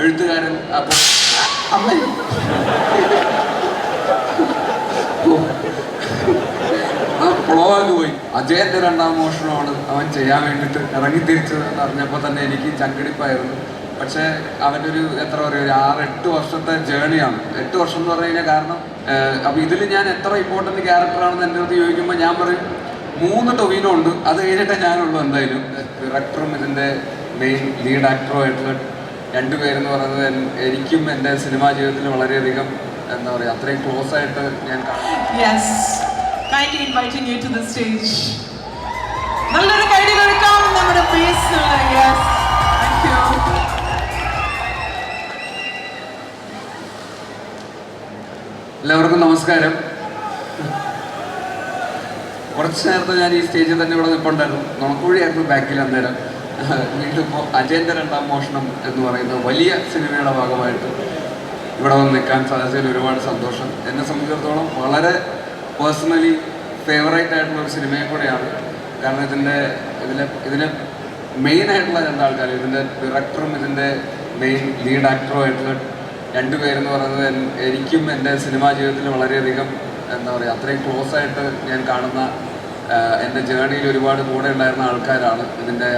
എഴുത്തുകാരൻ. അപ്പോൾ അമ്മ ഫ്ലോഗ് പോയി. അജയന്റെ രണ്ടാം മോഷണമാണ് അവൻ ചെയ്യാൻ വേണ്ടിയിട്ട് ഇറങ്ങിത്തിരിച്ചത് എന്ന് അറിഞ്ഞപ്പോൾ തന്നെ എനിക്ക് ചങ്കിടിപ്പായിരുന്നു. പക്ഷേ അവൻ്റെ ഒരു എത്ര പറയുക, ഒരു 6-8 വർഷത്തെ ജേണിയാണ്. 8 വർഷം എന്ന് പറഞ്ഞു കഴിഞ്ഞാൽ കാരണം അപ്പോൾ ഇതിൽ ഞാൻ എത്ര ഇമ്പോർട്ടൻറ്റ് ക്യാരക്ടറാണെന്ന് എൻ്റെ അടുത്ത് ചോദിക്കുമ്പോൾ ഞാൻ പറയും 3 ടൊവിനോ ഉണ്ട്, അത് കഴിഞ്ഞിട്ടേ ഞാനുള്ളൂ. എന്തായാലും ഡയറക്ടറും ഇതിൻ്റെ മെയിൻ ലീഡ് ആക്ടറും ആയിട്ടുള്ള 2 പേരെന്ന് പറയുന്നത് എനിക്കും എൻ്റെ സിനിമാ ജീവിതത്തിൽ വളരെയധികം എന്താ പറയുക അത്രയും ക്ലോസ് ആയിട്ട് ഞാൻ നല്ലൊരു കൈഡി കൊടുക്കാം നമ്മുടെ എല്ലാവർക്കും നമസ്കാരം. കുറച്ച് നേരത്തെ ഞാൻ ഈ സ്റ്റേജിൽ തന്നെ ഇവിടെ നിൽപ്പുണ്ടായിരുന്നു. നുണക്കുഴിയായിരുന്നു ബാക്കിൽ അന്നേരം. വീണ്ടും ഇപ്പോൾ അജയൻ്റെ രണ്ടാം മോഷണം എന്ന് പറയുന്ന വലിയ സിനിമയുടെ ഭാഗമായിട്ട് ഇവിടെ വന്ന് നിൽക്കാൻ സാധിച്ചതിൽ ഒരുപാട് സന്തോഷം. എന്നെ സംബന്ധിച്ചിടത്തോളം വളരെ പേഴ്സണലി ഫേവറേറ്റ് ആയിട്ടുള്ള ഒരു സിനിമയും കൂടെയാണ്. കാരണം ഇതിലെ മെയിനായിട്ടുള്ള 2 ആൾക്കാർ, ഇതിൻ്റെ ഡയറക്ടറും ഇതിൻ്റെ മെയിൻ ലീഡ് ആക്ടറും ആയിട്ടുള്ള 2 പേരെന്ന് പറയുന്നത് എനിക്കും എൻ്റെ സിനിമാ ജീവിതത്തിൽ വളരെയധികം എന്താ പറയുക അത്രയും ക്ലോസ് ആയിട്ട് ഞാൻ കാണുന്ന എൻ്റെ ജേണിയിൽ ഒരുപാട് കൂടെ ഉണ്ടായിരുന്ന ആൾക്കാരാണ്.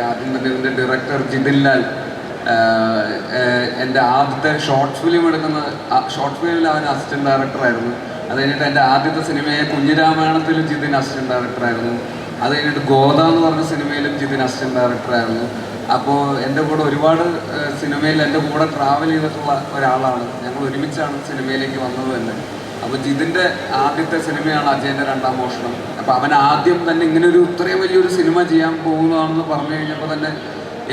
ആദ്യം തന്നെ ഇതിൻ്റെ ഡയറക്ടർ ജിതിൻ ലാൽ, എൻ്റെ ആദ്യത്തെ ഷോർട്ട് ഫിലിം ഷോർട്ട് ഫിലിമിൽ അവൻ അസിസ്റ്റൻറ്റ് ഡയറക്ടറായിരുന്നു. അത് കഴിഞ്ഞിട്ട് എൻ്റെ ആദ്യത്തെ സിനിമയെ കുഞ്ഞിരാമായണത്തിൽ ജിതിൻ അസിസ്റ്റൻറ്റ് ഡയറക്ടറായിരുന്നു. അത് കഴിഞ്ഞിട്ട് ഗോദ എന്ന് പറഞ്ഞ സിനിമയിലും ജിതിൻ അസിസ്റ്റൻറ്റ് ഡയറക്ടറായിരുന്നു. അപ്പോൾ എൻ്റെ കൂടെ ഒരുപാട് സിനിമയിൽ എൻ്റെ കൂടെ ട്രാവൽ ചെയ്തിട്ടുള്ള ഒരാളാണ്. ഞങ്ങൾ ഒരുമിച്ചാണ് സിനിമയിലേക്ക് വന്നത് തന്നെ. അപ്പോൾ ജിതിൻ്റെ ആദ്യത്തെ സിനിമയാണ് അജയൻ്റെ രണ്ടാം മോഷണം. അപ്പോൾ അവൻ ആദ്യം തന്നെ ഇങ്ങനൊരു ഇത്രയും വലിയൊരു സിനിമ ചെയ്യാൻ പോകുന്നതാണെന്ന് പറഞ്ഞു കഴിഞ്ഞപ്പോൾ തന്നെ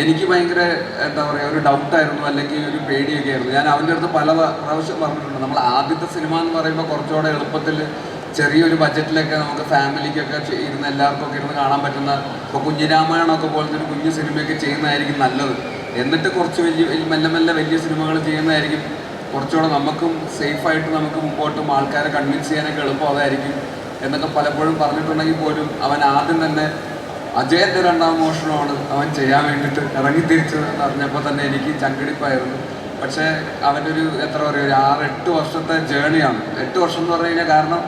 എനിക്ക് ഭയങ്കര എന്താ പറയുക ഒരു ഡൗട്ടായിരുന്നു, അല്ലെങ്കിൽ ഒരു പേടിയൊക്കെ ആയിരുന്നു. ഞാൻ അവൻ്റെ അടുത്ത് പല പ്രാവശ്യം പറഞ്ഞിട്ടുണ്ട്, നമ്മൾ ആദ്യത്തെ സിനിമ എന്ന് പറയുമ്പോൾ കുറച്ചുകൂടെ എളുപ്പത്തിൽ ചെറിയൊരു ബഡ്ജറ്റിലൊക്കെ നമുക്ക് ഫാമിലിക്കൊക്കെ ഇരുന്ന് എല്ലാവർക്കൊക്കെ ഇരുന്ന് കാണാൻ പറ്റുന്ന, ഇപ്പോൾ കുഞ്ഞിരാമായണമൊക്കെ പോലത്തെ ഒരു കുഞ്ഞു സിനിമയൊക്കെ ചെയ്യുന്നതായിരിക്കും നല്ലത്. എന്നിട്ട് കുറച്ച് മെല്ലെ മെല്ലെ വലിയ സിനിമകൾ ചെയ്യുന്നതായിരിക്കും കുറച്ചുകൂടെ നമുക്കും സേഫായിട്ട് നമുക്ക് മുമ്പോട്ടും ആൾക്കാരെ കൺവിൻസ് ചെയ്യാനൊക്കെ എളുപ്പം അതായിരിക്കും എന്നൊക്കെ പലപ്പോഴും പറഞ്ഞിട്ടുണ്ടെങ്കിൽ പോലും അവൻ ആദ്യം തന്നെ അജയൻ്റെ രണ്ടാം മോഷണമാണ് അവൻ ചെയ്യാൻ വേണ്ടിയിട്ട് ഇറങ്ങിത്തിരിച്ചത് എന്ന് അറിഞ്ഞപ്പോൾ തന്നെ എനിക്ക് ചങ്കിടിപ്പായിരുന്നു. പക്ഷേ അവൻ്റെ ഒരു എത്ര പറയുക, ഒരു 6-8 വർഷത്തെ ജേണിയാണ്. 8 വർഷം എന്ന് പറഞ്ഞു കഴിഞ്ഞാൽ കാരണം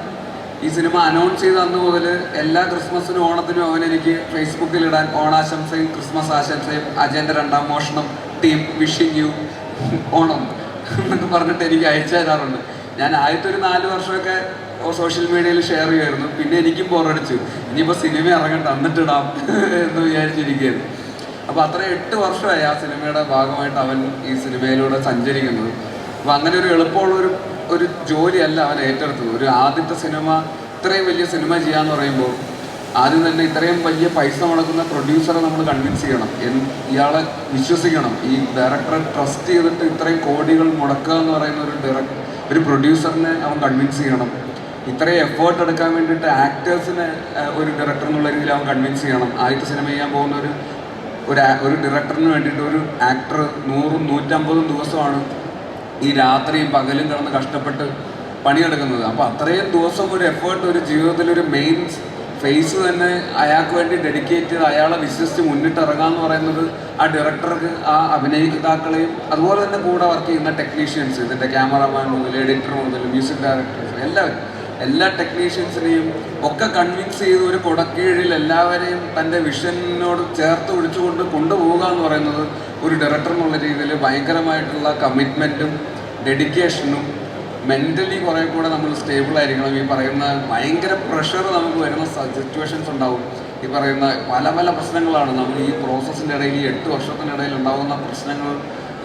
ഈ സിനിമ അനൗൺസ് ചെയ്ത അന്ന് മുതൽ എല്ലാ ക്രിസ്മസിനും ഓണത്തിനും അവനെനിക്ക് ഫേസ്ബുക്കിൽ ഇടാൻ ഓണാശംസയും ക്രിസ്മസ് ആശംസയും അജയൻ്റെ രണ്ടാം മോഷണം ടീം വിഷിങ് യു ഓണം എന്നൊക്കെ പറഞ്ഞിട്ട് എനിക്ക് അയച്ചു തരാറുണ്ട്. ഞാൻ ആദ്യത്തെ ഒരു 4 വർഷമൊക്കെ സോഷ്യൽ മീഡിയയിൽ ഷെയർ ചെയ്യുമായിരുന്നു. പിന്നെ എനിക്കും ബോറടിച്ചു, ഇനിയിപ്പോൾ സിനിമ ഇറങ്ങട്ടെ എന്നിട്ടിടാം എന്ന് വിചാരിച്ചിരിക്കുകയായിരുന്നു. അപ്പോൾ അത്ര 8 വർഷമായി ആ സിനിമയുടെ ഭാഗമായിട്ട് അവൻ ഈ സിനിമയിലൂടെ സഞ്ചരിക്കുന്നത്. അപ്പോൾ അങ്ങനെ ഒരു എളുപ്പമുള്ളൊരു ജോലിയല്ല അവൻ ഏറ്റെടുത്തത്. ഒരു ആദ്യത്തെ സിനിമ, ഇത്രയും വലിയ സിനിമ ചെയ്യാന്ന് പറയുമ്പോൾ ആദ്യം തന്നെ ഇത്രയും വലിയ പൈസ മുടക്കുന്ന പ്രൊഡ്യൂസറെ നമ്മൾ കൺവിൻസ് ചെയ്യണം, ഇയാളെ വിശ്വസിക്കണം. ഈ ഡയറക്ടറെ ട്രസ്റ്റ് ചെയ്തിട്ട് ഇത്രയും കോടികൾ മുടക്കുക എന്ന് പറയുന്ന ഒരു പ്രൊഡ്യൂസറിനെ അവൻ കൺവിൻസ് ചെയ്യണം. ഇത്രയും എഫേർട്ട് എടുക്കാൻ വേണ്ടിയിട്ട് ആക്ടേഴ്സിനെ ഒരു ഡയറക്ടർ എന്നുള്ള രീതിയിൽ അവൻ കൺവിൻസ് ചെയ്യണം. ആദ്യത്തെ സിനിമ ചെയ്യാൻ പോകുന്ന ഒരു ഡയറക്ടറിന് വേണ്ടിയിട്ട് ഒരു ആക്ടർ 100-150 ദിവസമാണ് ഈ രാത്രിയും പകലും കിടന്ന് കഷ്ടപ്പെട്ട് പണിയെടുക്കുന്നത്. അപ്പോൾ അത്രയും ദിവസം ഒരു എഫേർട്ട്, ഒരു ജീവിതത്തിലൊരു മെയിൻ ഫേസ് തന്നെ അയാൾക്ക് വേണ്ടി ഡെഡിക്കേറ്റ് ചെയ്ത് അയാളെ വിശ്വസിച്ച് മുന്നിട്ടിറങ്ങുക എന്ന് പറയുന്നത് ആ ഡയറക്ടർക്ക്, ആ അഭിനയിതാക്കളെയും അതുപോലെ തന്നെ കൂടെ വർക്ക് ചെയ്യുന്ന ടെക്നീഷ്യൻസ്, ഇതിൻ്റെ ക്യാമറമാൻ മുതൽ എഡിറ്റർ മുതൽ മ്യൂസിക് ഡയറക്ടേഴ്സ് എല്ലാ ടെക്നീഷ്യൻസിനെയും ഒക്കെ കൺവിൻസ് ചെയ്ത് ഒരു കുടക്കീഴിൽ എല്ലാവരെയും തൻ്റെ വിഷനോട് ചേർത്ത് പിടിച്ചുകൊണ്ട് കൊണ്ടുപോവുക എന്ന് പറയുന്നത് ഒരു ഡയറക്ടർ എന്നുള്ള രീതിയിൽ ഭയങ്കരമായിട്ടുള്ള കമ്മിറ്റ്മെൻറ്റും ഡെഡിക്കേഷനും, മെൻ്റലി കുറേ കൂടെ നമ്മൾ സ്റ്റേബിൾ ആയിരിക്കണം. ഈ പറയുന്ന ഭയങ്കര പ്രഷർ നമുക്ക് വരുന്ന സിറ്റുവേഷൻസ് ഉണ്ടാവും. ഈ പറയുന്ന പല പല പ്രശ്നങ്ങളാണ് നമ്മൾ ഈ പ്രോസസ്സിൻ്റെ ഇടയിൽ, ഈ 8 വർഷത്തിനിടയിൽ ഉണ്ടാകുന്ന പ്രശ്നങ്ങൾ.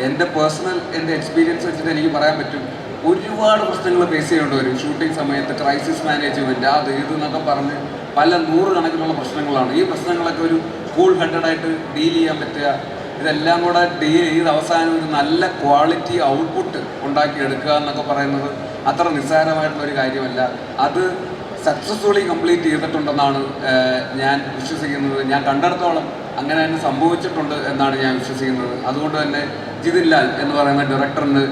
എൻ്റെ എക്സ്പീരിയൻസ് വെച്ചിട്ട് എനിക്ക് പറയാൻ പറ്റും, ഒരുപാട് പ്രശ്നങ്ങൾ ഫേസ് ചെയ്യേണ്ടി വരും ഷൂട്ടിംഗ് സമയത്ത്. ക്രൈസിസ് മാനേജ്മെൻറ്റ്, അത് ഇതെന്നൊക്കെ പറഞ്ഞ് പല 100 കണക്കിനുള്ള പ്രശ്നങ്ങളാണ്. ഈ പ്രശ്നങ്ങളൊക്കെ ഒരു കൂൾ ഹെഡഡായിട്ട് ഡീൽ ചെയ്യാൻ പറ്റുക, ഇതെല്ലാം കൂടെ ഡീൽ ചെയ്ത് അവസാനം ഒരു നല്ല ക്വാളിറ്റി ഔട്ട്പുട്ട് ഉണ്ടാക്കിയെടുക്കുക എന്നൊക്കെ പറയുന്നത് അത്ര നിസ്സാരമായിട്ടുള്ളൊരു കാര്യമല്ല. അത് സക്സസ്ഫുള്ളി കംപ്ലീറ്റ് ചെയ്തിട്ടുണ്ടെന്നാണ് ഞാൻ വിശ്വസിക്കുന്നത്. ഞാൻ കണ്ടിടത്തോളം അങ്ങനെ തന്നെ സംഭവിച്ചിട്ടുണ്ട് എന്നാണ് ഞാൻ വിശ്വസിക്കുന്നത്. അതുകൊണ്ട് തന്നെ ജിതിൻ ലാൽ എന്ന് പറയുന്ന ഡയറക്ടറിന്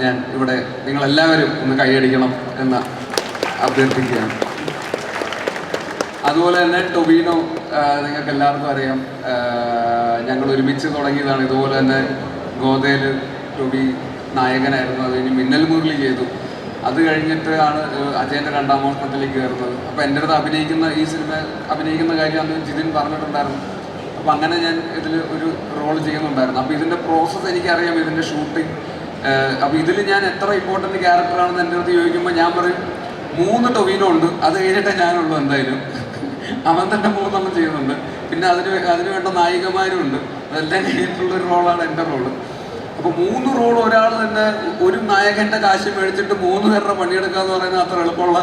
ഞാൻ ഇവിടെ നിങ്ങളെല്ലാവരും ഒന്ന് കൈയടിക്കണം എന്ന് അഭ്യർത്ഥിക്കുകയാണ്. അതുപോലെ തന്നെ ടൊവിനോ, നിങ്ങൾക്ക് എല്ലാവർക്കും അറിയാം, ഞങ്ങൾ ഒരുമിച്ച് തുടങ്ങിയതാണ്. ഇതുപോലെ തന്നെ ഗോദയിൽ ടോബി നായകനായിരുന്നു. അത് കഴിഞ്ഞ് മിന്നൽ മുരളി ചെയ്തു. അത് കഴിഞ്ഞിട്ട് ആണ് അജയൻ്റെ രണ്ടാം മോഷണത്തിലേക്ക് കയറുന്നത്. അപ്പോൾ എൻ്റെ അടുത്ത് ഈ സിനിമ അഭിനയിക്കുന്ന കാര്യം അന്ന് ജിതിൻ പറഞ്ഞിട്ടുണ്ടായിരുന്നു. അപ്പോൾ അങ്ങനെ ഞാൻ ഇതിൽ ഒരു റോൾ ചെയ്യുന്നുണ്ടായിരുന്നു. അപ്പോൾ ഇതിൻ്റെ പ്രോസസ്സ് എനിക്കറിയാം, ഇതിൻ്റെ ഷൂട്ടിംഗ്. അപ്പോൾ ഇതിൽ ഞാൻ എത്ര ഇമ്പോർട്ടൻറ്റ് ക്യാരക്ടറാണെന്ന് എൻ്റെ അടുത്ത് ചോദിക്കുമ്പോൾ ഞാൻ പറയും 3 ടൊവിനോ ഉണ്ട്, അത് കഴിഞ്ഞിട്ടേ ഞാനുള്ളൂ. എന്തായാലും അവൻ തന്നെ 3 ചെയ്യുന്നുണ്ട്. പിന്നെ അതിന് വേണ്ട നായികമാരും ഉണ്ട്. അതെല്ലാം കഴിഞ്ഞിട്ടുള്ളൊരു റോളാണ് എൻ്റെ റോള്. അപ്പോൾ 3 റോൾ ഒരാൾ തന്നെ ഒരു നായകൻ്റെ കാശ് മേടിച്ചിട്ട് 3 പേരുടെ പണിയെടുക്കുക എന്ന് പറയുന്നത് അത്ര എളുപ്പമുള്ള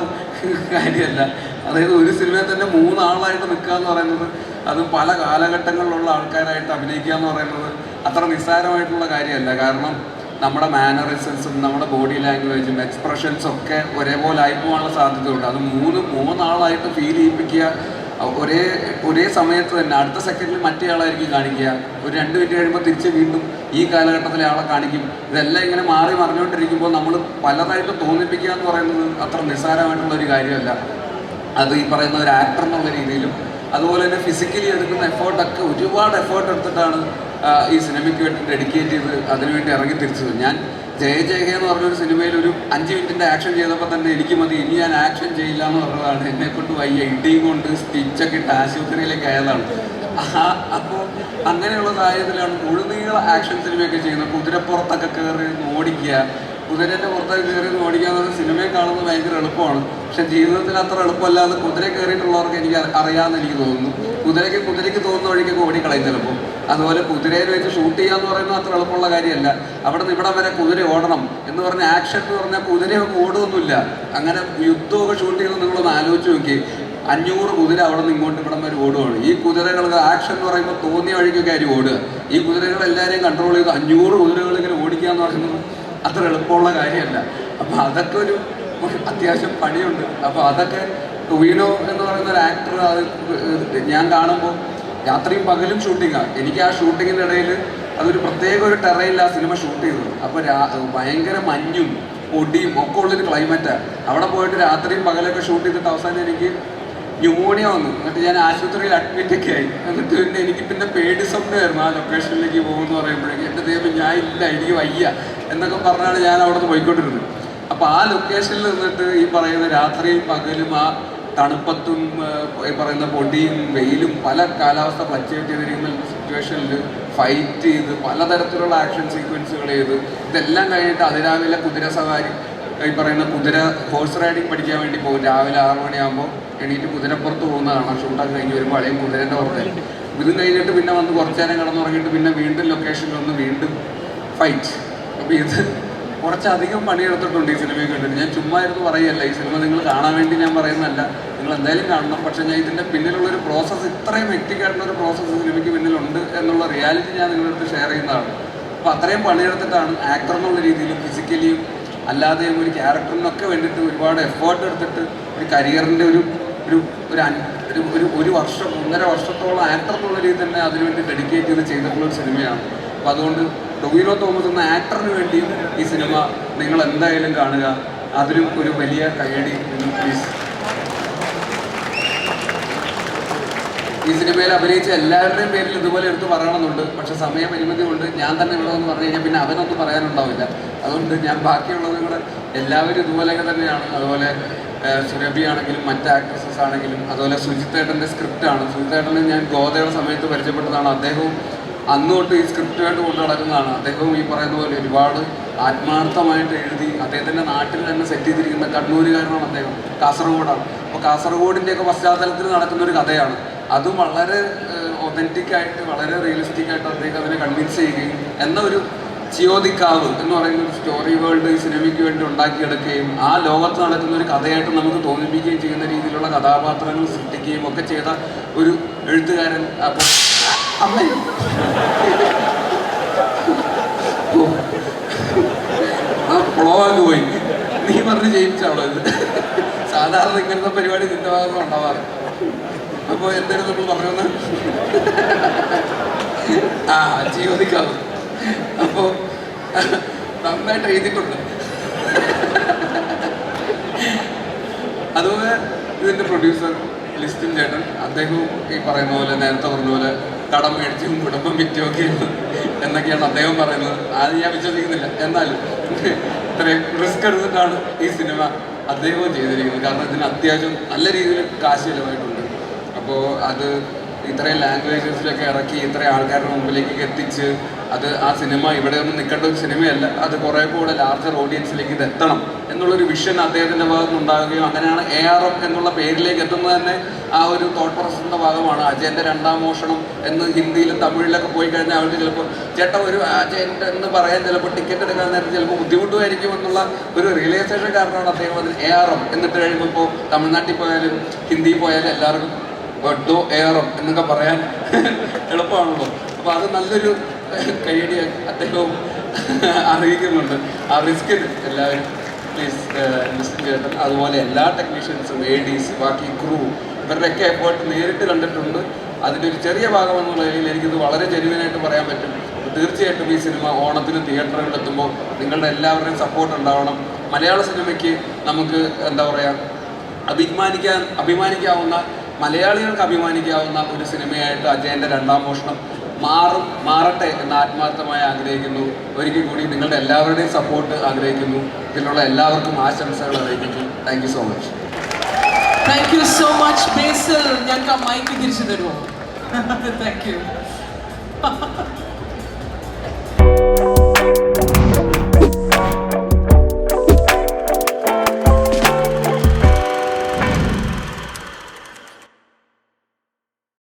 കാര്യമല്ല. അതായത് ഒരു സിനിമയിൽ തന്നെ 3 ആളായിട്ട് നിൽക്കുക എന്ന് പറയുന്നത്, അത് പല കാലഘട്ടങ്ങളിലുള്ള ആൾക്കാരായിട്ട് അഭിനയിക്കുക എന്ന് പറയുന്നത് അത്ര നിസ്സാരമായിട്ടുള്ള കാര്യമല്ല. കാരണം നമ്മുടെ മാനറിസംസും നമ്മുടെ ബോഡി ലാംഗ്വേജും എക്സ്പ്രഷൻസും ഒക്കെ ഒരേപോലെ ആയിപ്പോകാനുള്ള സാധ്യതയുണ്ട്. അത് 3 ആളായിട്ട് ഫീൽ ചെയ്യിപ്പിക്കുക, ഒരേ സമയത്ത് തന്നെ അടുത്ത സെക്കൻഡിൽ മറ്റേ ആളായിരിക്കും കാണിക്കുക. ഒരു 2 മിനിറ്റ് കഴിയുമ്പോൾ തിരിച്ച് വീണ്ടും ഈ കാലഘട്ടത്തിലെ ആളെ കാണിക്കും. ഇതെല്ലാം ഇങ്ങനെ മാറി മറിഞ്ഞുകൊണ്ടിരിക്കുമ്പോൾ നമ്മൾ പലതായിട്ട് തോന്നിപ്പിക്കുക എന്ന് പറയുന്നത് അത്ര നിസ്സാരമായിട്ടുള്ളൊരു കാര്യമല്ല. അത് ഈ പറയുന്ന ഒരു ആക്ടർ എന്നുള്ള രീതിയിലും അതുപോലെ തന്നെ ഫിസിക്കലി എടുക്കുന്ന എഫേർട്ടൊക്കെ ഒരുപാട് എഫേർട്ട് എടുത്തിട്ടാണ് ഈ സിനിമയ്ക്ക് വേണ്ടി ഡെഡിക്കേറ്റ് ചെയ്ത് അതിനുവേണ്ടി ഇറങ്ങി തിരിച്ചത്. ഞാൻ ജയ എന്ന് പറഞ്ഞൊരു സിനിമയിൽ ഒരു 5 മിനിറ്റിൻ്റെ ആക്ഷൻ ചെയ്തപ്പോൾ തന്നെ എനിക്ക് മതി, ഇനി ഞാൻ ആക്ഷൻ ചെയ്യില്ല എന്ന് പറഞ്ഞതാണ്. എന്നെക്കൊണ്ട് വയ്യ, ഇടിയും കൊണ്ട് സ്റ്റിച്ചൊക്കെ ഇട്ട് ആശുപത്രിയിലേക്ക് ആയതാണ്. അപ്പോൾ അങ്ങനെയുള്ള സാഹചര്യത്തിലാണ് മുഴുനീള ആക്ഷൻ സിനിമയൊക്കെ ചെയ്യുന്നത്. കുതിരപ്പുറത്തൊക്കെ കയറി ഓടിക്കുക, കുതിരേൻ്റെ പുറത്തൊക്കെ കയറി ഓടിക്കുക എന്ന് പറഞ്ഞാൽ സിനിമയെ കാണുന്നത് ഭയങ്കര എളുപ്പമാണ്. പക്ഷെ ജീവിതത്തിൽ അത്ര എളുപ്പമല്ലാതെ കുതിര കയറിയിട്ടുള്ളവർക്ക് എനിക്ക് അറിയാമെന്ന് എനിക്ക് തോന്നുന്നു. കുതിരയ്ക്ക് തോന്നുന്ന വഴിക്കൊക്കെ ഓടിക്കളയും ചിലപ്പോൾ. അതുപോലെ കുതിരയിൽ വെച്ച് ഷൂട്ട് ചെയ്യുക എന്ന് പറയുന്നത് അത്ര എളുപ്പമുള്ള കാര്യമല്ല. അവിടെ നിന്ന് ഇവിടെ വരെ കുതിര ഓടണം എന്ന് പറഞ്ഞ ആക്ഷൻ എന്ന് പറഞ്ഞാൽ കുതിരയൊക്കെ ഓടുകയൊന്നുമില്ല. അങ്ങനെ യുദ്ധമൊക്കെ ഷൂട്ട് ചെയ്ത് നിങ്ങളൊന്ന് ആലോചിച്ച് നോക്കി, 500 കുതിര അവിടെ നിന്ന് ഇങ്ങോട്ട് ഇവിടം വരെ ഓടുകയാണ്. ഈ കുതിരകൾക്ക് ആക്ഷൻ എന്ന് പറയുമ്പോൾ തോന്നിയ വഴിക്കൊക്കെ ആരും ഓടുക. ഈ കുതിരകൾ എല്ലാവരെയും കൺട്രോൾ ചെയ്ത് 500 കുതിരകൾ ഇങ്ങനെ ഓടിക്കുക എന്ന് പറയുന്നത് അത്ര എളുപ്പമുള്ള കാര്യമല്ല. അപ്പോൾ അതൊക്കെ ഒരു അത്യാവശ്യം പണിയുണ്ട്. അപ്പോൾ അതൊക്കെ ടൊവിനോ എന്ന് പറയുന്ന ഒരു ആക്ടർ, അത് ഞാൻ കാണുമ്പോൾ രാത്രിയും പകലും ഷൂട്ടിങ്ങാണ്. എനിക്ക് ആ ഷൂട്ടിങ്ങിൻ്റെ ഇടയിൽ അതൊരു പ്രത്യേക ഒരു ടെറയിൽ ആ സിനിമ ഷൂട്ട് ചെയ്തത്. അപ്പോൾ ഭയങ്കര മഞ്ഞും പൊടിയും ഒക്കെ ഉള്ളൊരു ക്ലൈമറ്റാണ്. അവിടെ പോയിട്ട് രാത്രിയും പകലൊക്കെ ഷൂട്ട് ചെയ്തിട്ട് അവസാനം എനിക്ക് ന്യൂമോണിയ വന്നു. എന്നിട്ട് ഞാൻ ആശുപത്രിയിൽ അഡ്മിറ്റൊക്കെ ആയി. എന്നിട്ട് പിന്നെ എനിക്ക് പിന്നെ പേടി സ്വപ്നമായിരുന്നു ആ ലൊക്കേഷനിലേക്ക് പോകുമെന്ന് പറയുമ്പോഴേക്കും. എൻ്റെ ദൈവം ഞാൻ ഇല്ല, എനിക്ക് വയ്യ എന്നൊക്കെ പറഞ്ഞാണ് ഞാൻ അവിടെ നിന്ന് പോയിക്കൊണ്ടിരുന്നത്. അപ്പോൾ ആ ലൊക്കേഷനിൽ നിന്നിട്ട് ഈ പറയുന്ന രാത്രിയും പകലും ആ തണുപ്പത്തും ഈ പറയുന്ന പൊടിയും വെയിലും പല കാലാവസ്ഥ ഫ്ലക്ച്വേറ്റ് ചെയ്തിരിക്കുന്ന സിറ്റുവേഷനിൽ ഫൈറ്റ് ചെയ്ത് പലതരത്തിലുള്ള ആക്ഷൻ സീക്വൻസുകൾ ചെയ്ത് ഇതെല്ലാം കഴിഞ്ഞിട്ട് അതിരാവിലെ കുതിര സവാരി, ഈ പറയുന്ന ഹോഴ്സ് റൈഡിങ് പഠിക്കാൻ വേണ്ടി പോകും. രാവിലെ 6 മണിയാകുമ്പോൾ എണീറ്റ് കുതിരപ്പുറത്ത് പോകുന്നതാണ്. ഷൂട്ടൊക്കെ കഴിഞ്ഞ് വരുമ്പോൾ അളയും കുതിരേൻ്റെ പുറത്തായിരിക്കും. ഇതും കഴിഞ്ഞിട്ട് പിന്നെ വന്ന് കുറച്ച് നേരം കിടന്നുറങ്ങിയിട്ട് പിന്നെ വീണ്ടും ലൊക്കേഷനിൽ വന്ന് വീണ്ടും ഫൈറ്റ്. അപ്പോൾ ഇത് കുറച്ചധികം പണിയെടുത്തിട്ടുണ്ട് ഈ സിനിമയെ കണ്ടിട്ട്. ഞാൻ ചുമ്മാ ഇരുന്ന് പറയുകയല്ല, ഈ സിനിമ നിങ്ങൾ കാണാൻ വേണ്ടി ഞാൻ പറയുന്നതല്ല, നിങ്ങൾ എന്തായാലും കാണണം. പക്ഷേ ഞാൻ ഇതിൻ്റെ പിന്നിലുള്ളൊരു പ്രോസസ്സ്, ഇത്രയും ഹെക്റ്റിക്കായിട്ടുള്ളൊരു പ്രോസസ്സ് സിനിമയ്ക്ക് പിന്നിലുണ്ട് എന്നുള്ള റിയാലിറ്റി ഞാൻ നിങ്ങളുടെ അടുത്ത് ഷെയർ ചെയ്യുന്നതാണ്. അപ്പോൾ അത്രയും പണിയെടുത്തിട്ടാണ് ആക്ടർ എന്നുള്ള രീതിയിലും ഫിസിക്കലിയും അല്ലാതെയും ഒരു ക്യാരക്ടറിനൊക്കെ വേണ്ടിയിട്ട് ഒരുപാട് എഫേർട്ട് എടുത്തിട്ട് ഒരു കരിയറിൻ്റെ ഒരു വർഷം 1.5 വർഷത്തോളം ആക്ടർ എന്നുള്ള രീതിയിൽ തന്നെ അതിനുവേണ്ടി ഡെഡിക്കേറ്റ് ചെയ്തിട്ടുള്ളൊരു സിനിമയാണ്. അപ്പോൾ അതുകൊണ്ട് ടൊവിനോ തോമസ് എന്ന ആക്ടറിന് വേണ്ടി ഈ സിനിമ നിങ്ങൾ എന്തായാലും കാണുക. അതിനും ഒരു വലിയ കയ്യടി നിങ്ങൾ പ്ലീസ്. ഈ സിനിമയിൽ അഭിനയിച്ച എല്ലാവരുടെയും പേരിൽ ഇതുപോലെ എടുത്ത് പറയണമെന്നുണ്ട്. പക്ഷെ സമയപരിമിതി കൊണ്ട് ഞാൻ തന്നെ ഉള്ളതെന്ന് പറഞ്ഞു കഴിഞ്ഞാൽ പിന്നെ അവനൊന്നും പറയാനുണ്ടാവില്ല. അതുകൊണ്ട് ഞാൻ ബാക്കിയുള്ളതും കൂടെ എല്ലാവരും ഇതുപോലെയൊക്കെ തന്നെയാണ്. അതുപോലെ സുരഭി ആണെങ്കിലും മറ്റ് ആക്ട്രസസ് ആണെങ്കിലും, അതുപോലെ സുജിത്തേട്ടൻ്റെ സ്ക്രിപ്റ്റാണ്. സുജിത്തേട്ടനെ ഞാൻ ഗോതയുടെ സമയത്ത് പരിചയപ്പെട്ടതാണ്. അദ്ദേഹവും അന്ന് തൊട്ട് ഈ സ്ക്രിപ്റ്റുമായിട്ട് കൊണ്ടു നടക്കുന്നതാണ്. അദ്ദേഹവും ഈ പറയുന്ന പോലെ ഒരുപാട് ആത്മാർത്ഥമായിട്ട് എഴുതി അദ്ദേഹത്തിൻ്റെ നാട്ടിൽ തന്നെ സെറ്റ് ചെയ്തിരിക്കുന്ന കണ്ണൂരുകാരനാണ് അദ്ദേഹം, കാസർഗോഡാണ്. അപ്പോൾ കാസർഗോഡിൻ്റെയൊക്കെ പശ്ചാത്തലത്തിൽ നടക്കുന്ന ഒരു കഥയാണ്. അതും വളരെ ഒതൻറ്റിക്കായിട്ട് വളരെ റിയലിസ്റ്റിക് ആയിട്ട് അദ്ദേഹം അതിനെ കൺവിൻസ് ചെയ്യുകയും എന്ന ഒരു ചിയോദിക്കാവ് എന്ന് പറയുന്ന ഒരു സ്റ്റോറി വേൾഡ് ഈ സിനിമയ്ക്ക് വേണ്ടി ഉണ്ടാക്കിയെടുക്കുകയും ആ ലോകത്ത് നടക്കുന്ന ഒരു കഥയായിട്ട് നമുക്ക് തോന്നിപ്പിക്കുകയും ചെയ്യുന്ന രീതിയിലുള്ള കഥാപാത്രങ്ങൾ സൃഷ്ടിക്കുകയും ഒക്കെ ചെയ്ത ഒരു എഴുത്തുകാരൻ. അപ്പോൾ അമ്മയും ഫ്ലോഗ് പോയി, നീ പറഞ്ഞ് ജയിച്ചാണോ ഇത്? സാധാരണ ഇങ്ങനത്തെ പരിപാടി നിന്റെ ഭാഗത്ത് ഉണ്ടാവാറ്. അപ്പോൾ എന്തായാലും നമ്മൾ പറഞ്ഞൊന്ന് ജീവിക്കാവും. അപ്പോൾ നന്നായിട്ട് എഴുതിയിട്ടുണ്ട്. അതുപോലെ ഇതിൻ്റെ പ്രൊഡ്യൂസർ ലിസ്റ്റിൻ ചേട്ടൻ, അദ്ദേഹവും ഈ പറയുന്ന പോലെ നേരത്തെ പറഞ്ഞ പോലെ കടം മേടിച്ചും കുടുംബം വിറ്റുമൊക്കെയാണ് എന്നൊക്കെയാണ് അദ്ദേഹം പറയുന്നത്. അത് ഞാൻ വിശ്വസിക്കുന്നില്ല. എന്നാലും ഇത്രയും റിസ്ക് എടുത്തിട്ടാണ് ഈ സിനിമ അദ്ദേഹവും ചെയ്തിരിക്കുന്നത്. കാരണം ഇതിന് അത്യാവശ്യം നല്ല രീതിയിൽ കാശ് ചിലവായിട്ടുണ്ട്. അപ്പോൾ അത് ഇത്രയും ലാംഗ്വേജസിലൊക്കെ ഇറക്കി ഇത്രയും ആൾക്കാരുടെ മുമ്പിലേക്ക് എത്തിച്ച് അത് ആ സിനിമ ഇവിടെ ഒന്നും നിൽക്കേണ്ട ഒരു സിനിമയല്ല, അത് കുറേ കൂടെ ലാർജർ ഓഡിയൻസിലേക്ക് ഇത് എത്തണം എന്നുള്ളൊരു വിഷൻ അദ്ദേഹത്തിൻ്റെ ഭാഗത്ത് ഉണ്ടാവുകയും അങ്ങനെയാണ് ARM എന്നുള്ള പേരിലേക്ക് എത്തുന്നത് തന്നെ ആ ഒരു തോട്ട് പ്രോസസ്സിൻ്റെ ഭാഗമാണ്. അജയൻ്റെ രണ്ടാം മോഷണം എന്ന് ഹിന്ദിയിലും തമിഴിലൊക്കെ പോയി കഴിഞ്ഞാൽ അവർക്ക് ചിലപ്പോൾ ചേട്ടാ ഒരു അജയൻ്റെ എന്ന് പറയാൻ ചിലപ്പോൾ ടിക്കറ്റ് എടുക്കാൻ നേരത്തെ ചിലപ്പോൾ ബുദ്ധിമുട്ടുമായിരിക്കും എന്നുള്ള ഒരു റിയലൈസേഷൻ കാരണമാണ് അദ്ദേഹം അതിന് ARM എന്നിട്ട് കഴിയുമ്പോൾ ഇപ്പോൾ തമിഴ്നാട്ടിൽ പോയാലും ഹിന്ദിയിൽ പോയാലും എല്ലാവർക്കും ബഡ്ഡോ ARM എന്നൊക്കെ പറയാൻ എളുപ്പമാണല്ലോ. അപ്പോൾ അത് നല്ലൊരു കൈയടി അദ്ദേഹവും അറിയിക്കുന്നുണ്ട്. ആ റിസ്കിന് എല്ലാവരും പ്ലീസ് ലിസ്റ്റ് ചെയ്യണം. അതുപോലെ എല്ലാ ടെക്നീഷ്യൻസും ADs ബാക്കി ക്രൂ ഇവരുടെയൊക്കെ എഫേർട്ട് നേരിട്ട് കണ്ടിട്ടുണ്ട്. അതിൻ്റെ ഒരു ചെറിയ ഭാഗം എന്നുള്ള നിലയിൽ എനിക്കിത് വളരെ ജെന്യുവനായിട്ട് പറയാൻ പറ്റും. തീർച്ചയായിട്ടും ഈ സിനിമ ഓണത്തിന് തിയേറ്ററുകളിലെത്തുമ്പോൾ നിങ്ങളുടെ എല്ലാവരുടെയും സപ്പോർട്ട് ഉണ്ടാവണം. മലയാള സിനിമയ്ക്ക് നമുക്ക് എന്താ പറയുക അഭിമാനിക്കാവുന്ന മലയാളികൾക്ക് അഭിമാനിക്കാവുന്ന ഒരു സിനിമയായിട്ട് അജയൻ്റെ രണ്ടാം മോഷണം മാറട്ടെ എന്ന് ആത്മാർത്ഥമായി ആഗ്രഹിക്കുന്നു. ഒരിക്കൽ കൂടി നിങ്ങളുടെ എല്ലാവരുടെയും സപ്പോർട്ട് ആഗ്രഹിക്കുന്നു. ഇതിലുള്ള എല്ലാവർക്കും ആശംസകൾ അറിയിക്കുന്നു. Thank you so much. Thank you so much Basil. ഞങ്ങൾക്ക് ആ മൈക്ക് തിരിച്ചു തരുമോ? Thank U.